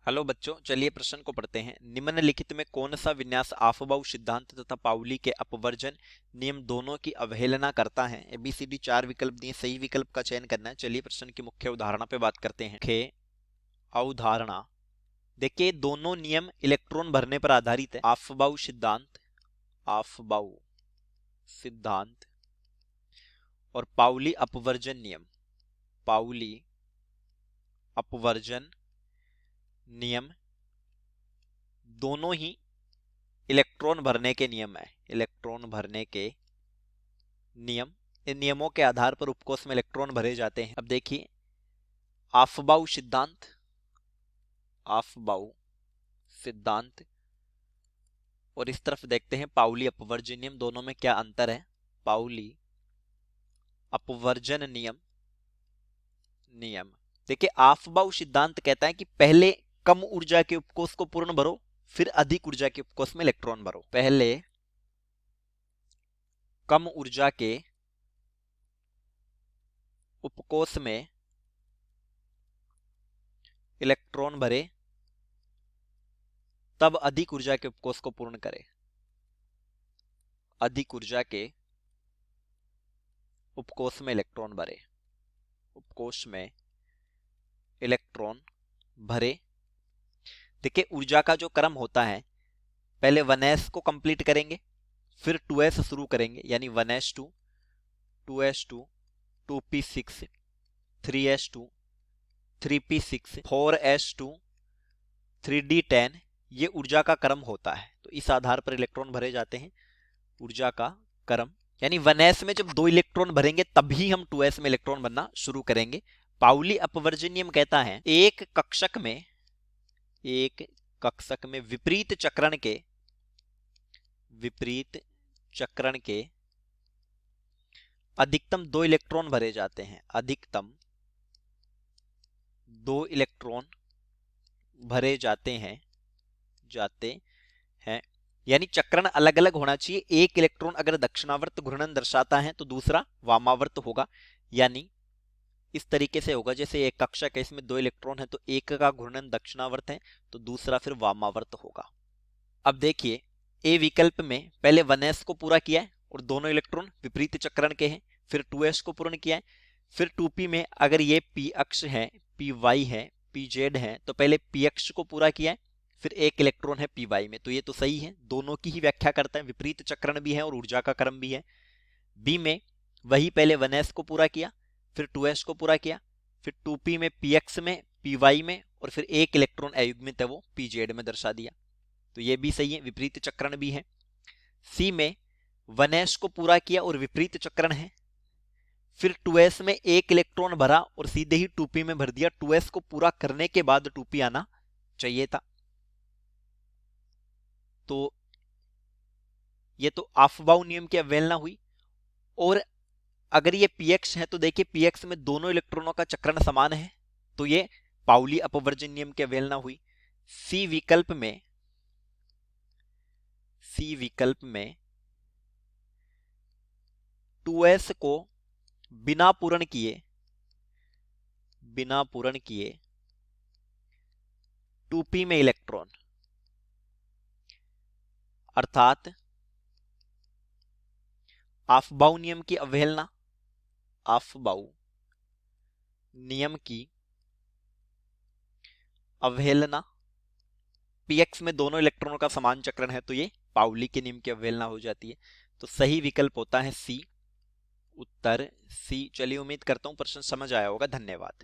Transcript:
Hello बच्चों, चलिए प्रश्न को पढ़ते हैं। निम्नलिखित में कौन सा विन्यास आफबाउ सिद्धांत तथा पाउली के अपवर्जन नियम दोनों की अवहेलना करता है? एबीसीडी 4 विकल्प दिए, सही विकल्प का चयन करना है। चलिए प्रश्न की मुख्य उदाहरणा पे बात करते हैं। मुख्य अवधारणा देखिए, दोनों नियम इलेक्ट्रॉन भरने पर आधारित है। आफबाउ सिद्धांत और पाउली अपवर्जन नियम। पाउली अपवर्जन नियम दोनों ही इलेक्ट्रॉन भरने के नियम है। इलेक्ट्रॉन भरने के नियम, इन नियमों के आधार पर उपकोष में इलेक्ट्रॉन भरे जाते हैं। अब देखिए, आफबाउ सिद्धांत और इस तरफ देखते हैं पाउली अपवर्जन नियम, दोनों में क्या अंतर है। पाउली अपवर्जन नियम देखिए, आफबाउ सिद्धांत कहता है कि पहले कम ऊर्जा के उपकोष को पूर्ण भरो, फिर अधिक ऊर्जा के उपकोष में इलेक्ट्रॉन भरो। पहले कम ऊर्जा के उपकोष में इलेक्ट्रॉन भरे, तब अधिक ऊर्जा के उपकोष को पूर्ण करें। अधिक ऊर्जा के उपकोष में इलेक्ट्रॉन भरे, उपकोष में इलेक्ट्रॉन भरे। देखिए, ऊर्जा का जो क्रम होता है, पहले 1s को कंप्लीट करेंगे, फिर 2s शुरू करेंगे, यानी 1s2, 2s2, 2p6, 3s2, 3p6, 4s2, 3d10, ये ऊर्जा का क्रम होता है। तो इस आधार पर इलेक्ट्रॉन भरे जाते हैं। ऊर्जा का क्रम, यानी 1s में जब 2 इलेक्ट्रॉन भरेंगे तभी हम 2s में इलेक्ट्रॉन भरना शुरू करेंगे। पाउली अपवर्जन नियम कहता है एक कक्षक में विपरीत चक्रण के अधिकतम 2 इलेक्ट्रॉन भरे जाते हैं। अधिकतम 2 इलेक्ट्रॉन भरे जाते हैं यानी चक्रण अलग अलग होना चाहिए। एक इलेक्ट्रॉन अगर दक्षिणावर्त घूर्णन दर्शाता है तो दूसरा वामावर्त होगा, यानी इस तरीके से होगा जैसे एक कक्षक है, इसमें 2 इलेक्ट्रॉन है तो एक का घूर्णन दक्षिणावर्त है तो दूसरा फिर वामावर्त होगा। अब देखिए, ए विकल्प में पहले 1s को पूरा किया है और दोनों इलेक्ट्रॉन विपरीत चक्रण के हैं, फिर 2s को पूर्ण किया है, फिर 2p में अगर ये p अक्ष है, py है, pz है, तो पहले p अक्ष को पूरा किया है, फिर एक इलेक्ट्रॉन है py में। तो ये तो सही है, दोनों की ही व्याख्या करता है, विपरीत चक्रण भी है और ऊर्जा का क्रम भी है। बी में वही पहले 1s को पूरा किया, फिर 2s को पूरा किया, फिर 2p में px में, py में, और फिर एक इलेक्ट्रॉन अयुग्मित है वो pz में दर्शा दिया। तो ये भी सही है, विपरीत चक्रण भी है। सी में 1s को पूरा किया और विपरीत चक्रण है, फिर 2s में एक इलेक्ट्रॉन भरा और सीधे ही 2p में भर दिया। 2s को पूरा करने के बाद 2p आना चाहिए था। तो ये तो आफबाउ नियम की अवहेलना हुई। और अगर ये px है तो देखिए, px में दोनों इलेक्ट्रॉनों का चक्रण समान है, तो ये पाउली अपवर्जन नियम की अवहेलना हुई। सी विकल्प में 2s को बिना पूर्ण किए 2p में इलेक्ट्रॉन, अर्थात आफबाउ नियम की अवहेलना, आफबाउ नियम की अवहेलना। px में दोनों इलेक्ट्रॉनों का समान चक्रण है तो ये पाउली के नियम की अवहेलना हो जाती है। तो सही विकल्प होता है सी, उत्तर सी। चलिए, उम्मीद करता हूं प्रश्न समझ आया होगा। धन्यवाद।